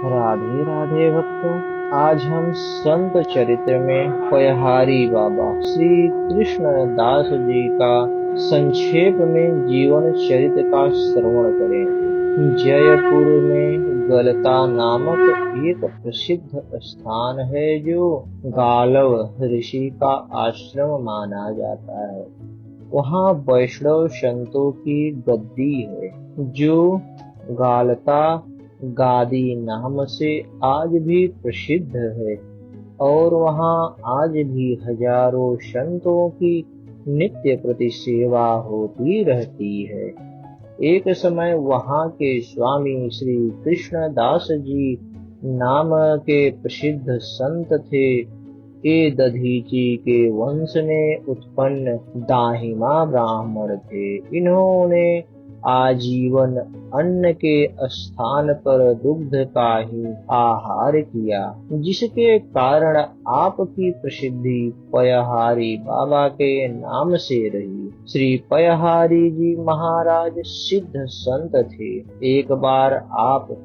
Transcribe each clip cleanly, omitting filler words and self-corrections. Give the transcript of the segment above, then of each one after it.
राधे राधे भक्तों। आज हम संत चरित्र में पयहारी बाबा श्री कृष्ण दास जी का संक्षेप में जीवन चरित्र का श्रवण करेंगे। जयपुर में गलता नामक एक प्रसिद्ध स्थान है जो गालव ऋषि का आश्रम माना जाता है। वहाँ वैष्णव संतों की गद्दी है जो गालता गादी नाम से आज भी प्रसिद्ध है और वहाँ आज भी हजारों संतों की नित्य प्रति सेवा होती रहती है। एक समय वहाँ के स्वामी श्री कृष्ण दास जी नाम के प्रसिद्ध संत थे। ये दधीची के वंश ने उत्पन्न दाहिमा ब्राह्मण थे। इन्होंने आजीवन अन्न के स्थान पर दुग्ध का ही आहार किया, जिसके कारण आपकी प्रसिद्धि पयहारी बाबा के नाम से रही। श्री पयहारी जी महाराज सिद्ध संत थे। एक बार आप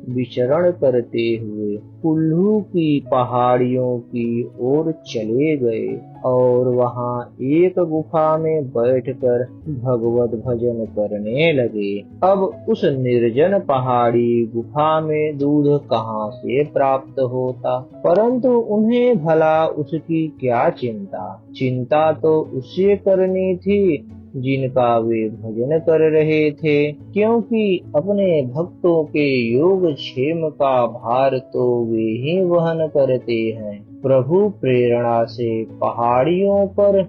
विचरण करते हुए कुल्लू की पहाड़ियों की ओर चले गए और वहां एक गुफा में बैठकर भगवत भजन करने लगे। अब उस निर्जन पहाड़ी गुफा में दूध कहाँ से प्राप्त होता, परंतु उन्हें भला उसकी क्या चिंता। चिंता तो उसे करनी थी जिनका वे भजन कर रहे थे, क्योंकि अपने भक्तों के योग क्षेम का भार तो वे ही वहन करते हैं। प्रभु प्रेरणा से पहाड़ियों पर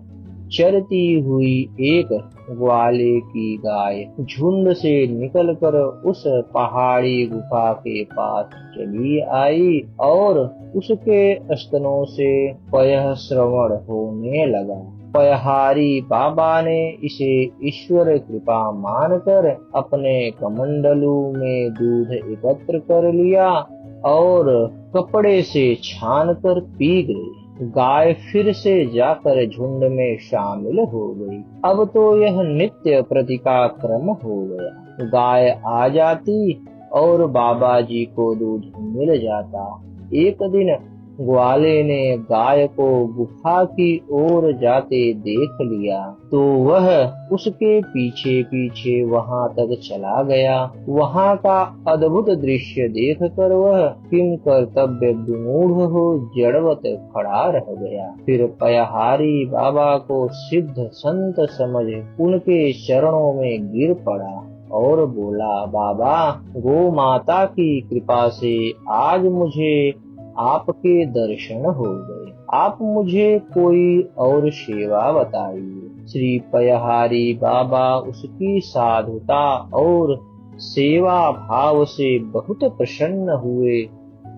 चरती हुई एक ग्वाले की गाय झुंड से निकलकर उस पहाड़ी गुफा के पास चली आई और उसके स्तनों से पयः श्रवण होने लगा। पयहारी बाबा ने इसे ईश्वर कृपा मानकर अपने कमंडलू में दूध एकत्र कर लिया और कपड़े से छानकर पी गई। गाय फिर से जाकर झुंड में शामिल हो गई। अब तो यह नित्य प्रति का क्रम हो गया। गाय आ जाती और बाबा जी को दूध मिल जाता। एक दिन ग्वाले ने गाय को गुफा की ओर जाते देख लिया तो वह उसके पीछे पीछे वहां तक चला गया। वहां का अद्भुत दृश्य देखकर वह किम कर्तव्य विमूढ़ हो जड़वत खड़ा रह गया। फिर पयहारी बाबा को सिद्ध संत समझ उनके चरणों में गिर पड़ा और बोला, बाबा, गो माता की कृपा से आज मुझे आपके दर्शन हो गए। आप मुझे कोई और सेवा बताइए। श्री पयहारी बाबा उसकी साधुता और सेवा भाव से बहुत प्रसन्न हुए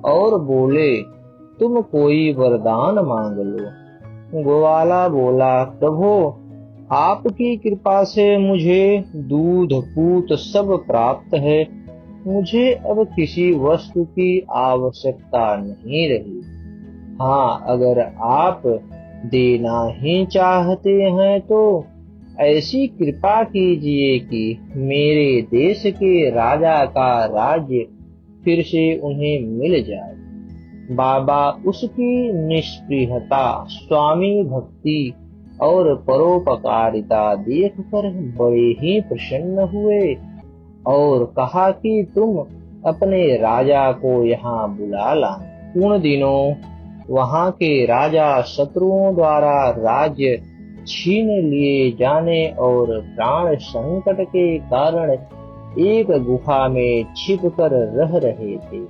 और बोले, तुम कोई वरदान मांग लो। ग्वाला बोला, प्रभु, आपकी कृपा से मुझे दूध पूत सब प्राप्त है। मुझे अब किसी वस्तु की आवश्यकता नहीं रही। हाँ, अगर आप देना ही चाहते हैं तो ऐसी कृपा कीजिए कि मेरे देश के राजा का राज्य फिर से उन्हें मिल जाए। बाबा उसकी निष्प्रियता, स्वामी भक्ति और परोपकारिता देखकर बड़े ही प्रसन्न हुए और कहा कि तुम अपने राजा को यहाँ बुला लाना। उन दिनों वहाँ के राजा शत्रुओं द्वारा राज्य छीन लिए जाने और प्राण संकट के कारण एक गुफा में छिपकर रह रहे थे।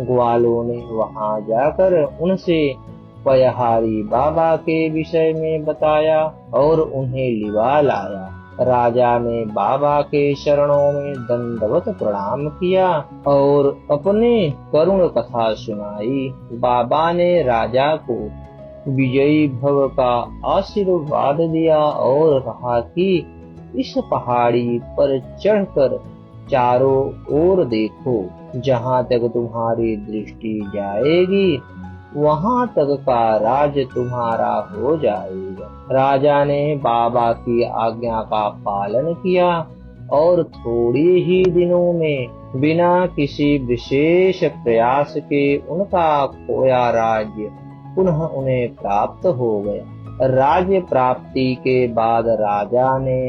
ग्वालों ने वहाँ जाकर उनसे पयहारी बाबा के विषय में बताया और उन्हें लिवा लाया। राजा ने बाबा के चरणों में दंडवत प्रणाम किया और अपने करुण कथा सुनाई। बाबा ने राजा को विजयी भव का आशीर्वाद दिया और कहा कि इस पहाड़ी पर चढ़कर चारों ओर देखो, जहाँ तक तुम्हारी दृष्टि जाएगी वहां तक का राज्य तुम्हारा हो जाएगा। राजा ने बाबा की आज्ञा का पालन किया और थोड़े ही दिनों में बिना किसी विशेष प्रयास के उनका खोया राज्य पुनः उन्हें प्राप्त हो गया। राज्य प्राप्ति के बाद राजा ने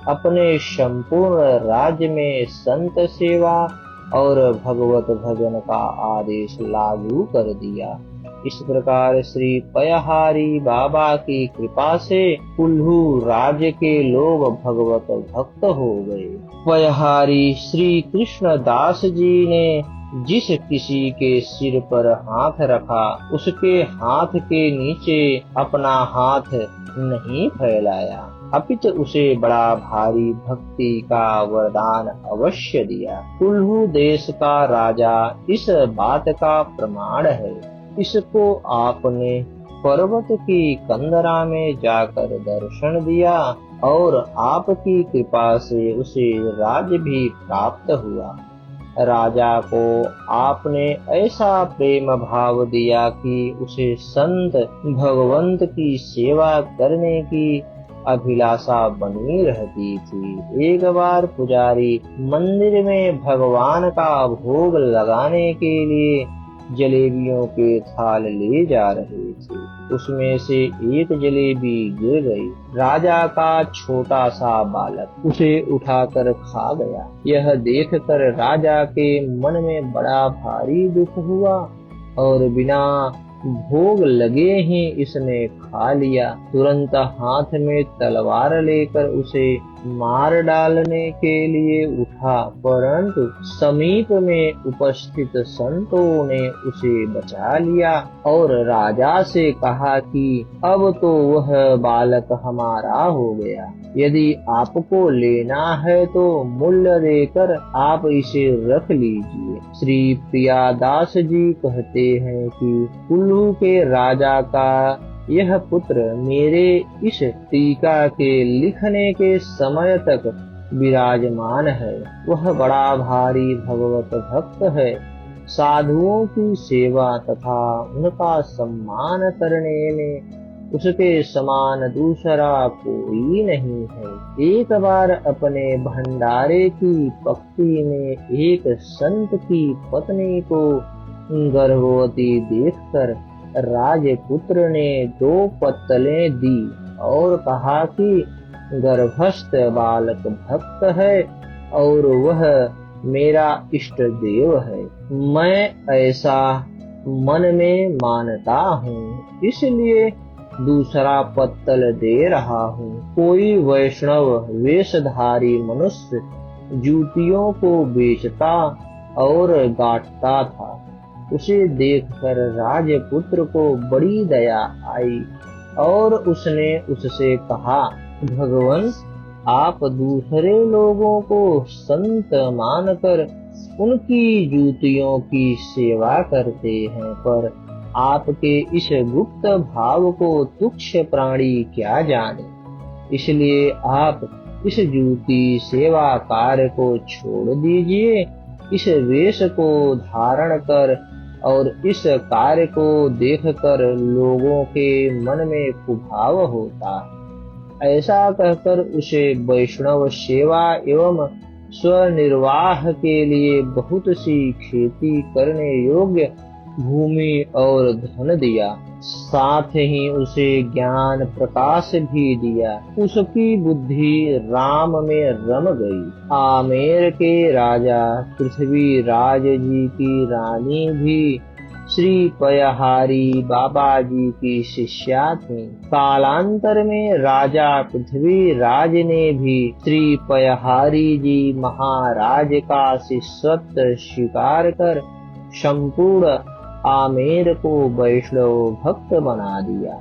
अपने संपूर्ण राज्य में संत सेवा और भगवत भजन का आदेश लागू कर दिया। इस प्रकार श्री पयहारी बाबा की कृपा से कुल्लू राज्य के लोग भगवत भक्त हो गए। पयहारी श्री कृष्ण दास जी ने जिस किसी के सिर पर हाथ रखा उसके हाथ के नीचे अपना हाथ नहीं फैलाया, अपितु उसे बड़ा भारी भक्ति का वरदान अवश्य दिया। कुल्लू देश का राजा इस बात का प्रमाण है। इसको आपने पर्वत की कंदरा में जाकर दर्शन दिया और आपकी कृपा से उसे राज्य भी प्राप्त हुआ। राजा को आपने ऐसा प्रेम भाव दिया कि उसे संत भगवंत की सेवा करने की अभिलाषा बनी रहती थी। एक बार पुजारी मंदिर में भगवान का भोग लगाने के लिए जलेबियों के थाल ले जा रहे थे। उसमें से एक जलेबी गिर गई। राजा का छोटा सा बालक उसे उठाकर खा गया। यह देखकर राजा के मन में बड़ा भारी दुख हुआ और बिना भोग लगे ही इसने खा लिया। तुरंत हाथ में तलवार लेकर उसे मार डालने के लिए उठा, परंतु समीप में उपस्थित संतों ने उसे बचा लिया और राजा से कहा कि अब तो वह बालक हमारा हो गया। यदि आपको लेना है तो मूल्य देकर आप इसे रख लीजिए। श्री प्रियादास जी कहते हैं कि कुल्लू के राजा का यह पुत्र मेरे इस टीका के लिखने के समय तक विराजमान है। वह बड़ा भारी भगवत भक्त है। साधुओं की सेवा तथा उनका सम्मान करने में उसके समान दूसरा कोई नहीं है। एक बार अपने भंडारे की पक्ति में एक संत की पत्नी को गर्भवती देखकर राजपुत्र ने 2 पत्तलें दी और कहा कि गर्भस्थ बालक भक्त है और वह मेरा इष्ट देव है। मैं ऐसा मन में मानता हूँ, इसलिए दूसरा पत्तल दे रहा हूँ। कोई वैष्णव वेशधारी मनुष्य जूतियों को बेचता और गांठता था। उसे देखकर राजपुत्र को बड़ी दया आई और उसने उससे कहा, भगवान, आप दूसरे लोगों को संत मानकर उनकी जूतियों की सेवा करते हैं, पर आपके इस गुप्त भाव को तुच्छ प्राणी क्या जाने। इसलिए आप इस जूती सेवा कार्य को छोड़ दीजिए। इस वेश को धारण कर और इस कार्य को देखकर लोगों के मन में कुभाव होता है। ऐसा कहकर उसे वैष्णव सेवा एवं स्वनिर्वाह के लिए बहुत सी खेती करने योग्य भूमि और धन दिया। साथ ही उसे ज्ञान प्रकाश भी दिया। उसकी बुद्धि राम में रम गई। आमेर के राजा पृथ्वी राज जी की रानी भी श्री पयहारी बाबा जी की शिष्या थी। कालांतर में राजा पृथ्वी राज ने भी श्री पयहारी जी महाराज का शिष्यत्व स्वीकार कर संपूर्ण आमेर को वैष्णव भक्त बना दिया।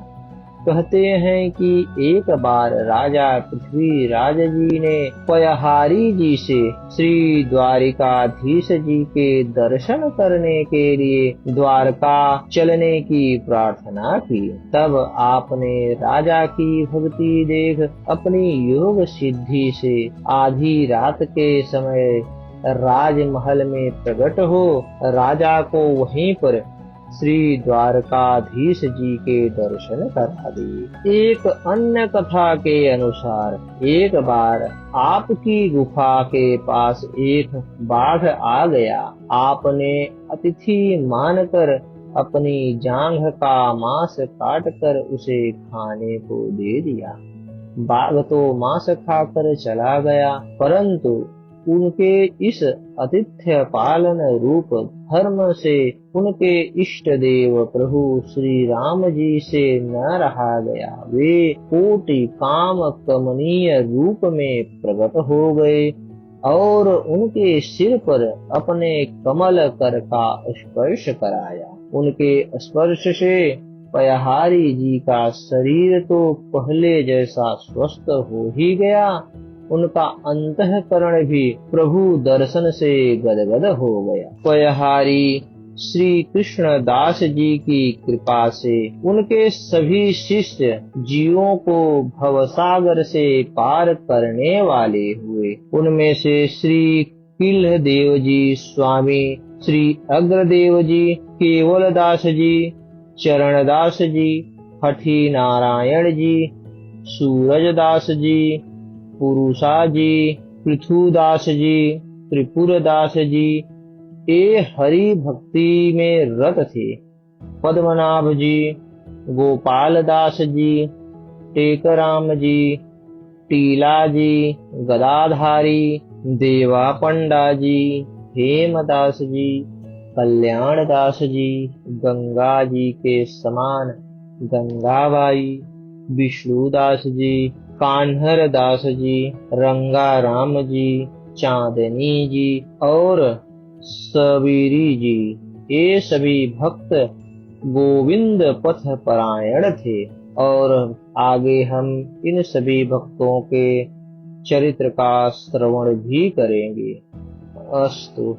कहते हैं कि एक बार राजा पृथ्वी राज जी ने पयहारी जी से श्री द्वारिकाधीश जी के दर्शन करने के लिए द्वारका चलने की प्रार्थना की। तब आपने राजा की भक्ति देख अपनी योग सिद्धि से आधी रात के समय राजमहल में प्रकट हो राजा को वहीं पर श्री द्वारकाधीश जी के दर्शन करा दिए। एक अन्य कथा के अनुसार एक बार आपकी गुफा के पास एक बाघ आ गया। आपने अतिथि मानकर अपनी जांघ का मांस काटकर उसे खाने को दे दिया। बाघ तो मांस खाकर चला गया, परंतु उनके इस आतिथ्य पालन रूप धर्म से उनके इष्ट देव प्रभु श्री राम जी से न रहा गया। वे कोटि काम कमनीय रूप में प्रकट हो गए और उनके सिर पर अपने कमल कर का स्पर्श कराया। उनके स्पर्श से पयहारी जी का शरीर तो पहले जैसा स्वस्थ हो ही गया, उनका अंतःकरण भी प्रभु दर्शन से गदगद हो गया। पयहारी श्री कृष्ण दास जी की कृपा से उनके सभी शिष्य जीवों को भवसागर से पार करने वाले हुए। उनमें से श्री किल्ह देव जी स्वामी, श्री अग्रदेव जी, केवल दास जी, चरणदास जी, हठी नारायण जी, सूरजदास जी, पुरुषा जी, पृथुदास जी, त्रिपुरदास जी ये हरि भक्ति में रत थे। पद्मनाभ जी, गोपाल दास जी, टेकराम जी, टीला जी, गदाधारी, देवा पंडा जी, हेमदास जी, कल्याण दास जी, गंगा जी के समान गंगाबाई, विष्णुदास जी, कान्हर दास जी, रंगा राम जी, चांदनी जी और सबीरी जी, ये सभी भक्त गोविंद पथ परायण थे। और आगे हम इन सभी भक्तों के चरित्र का श्रवण भी करेंगे। अस्तु।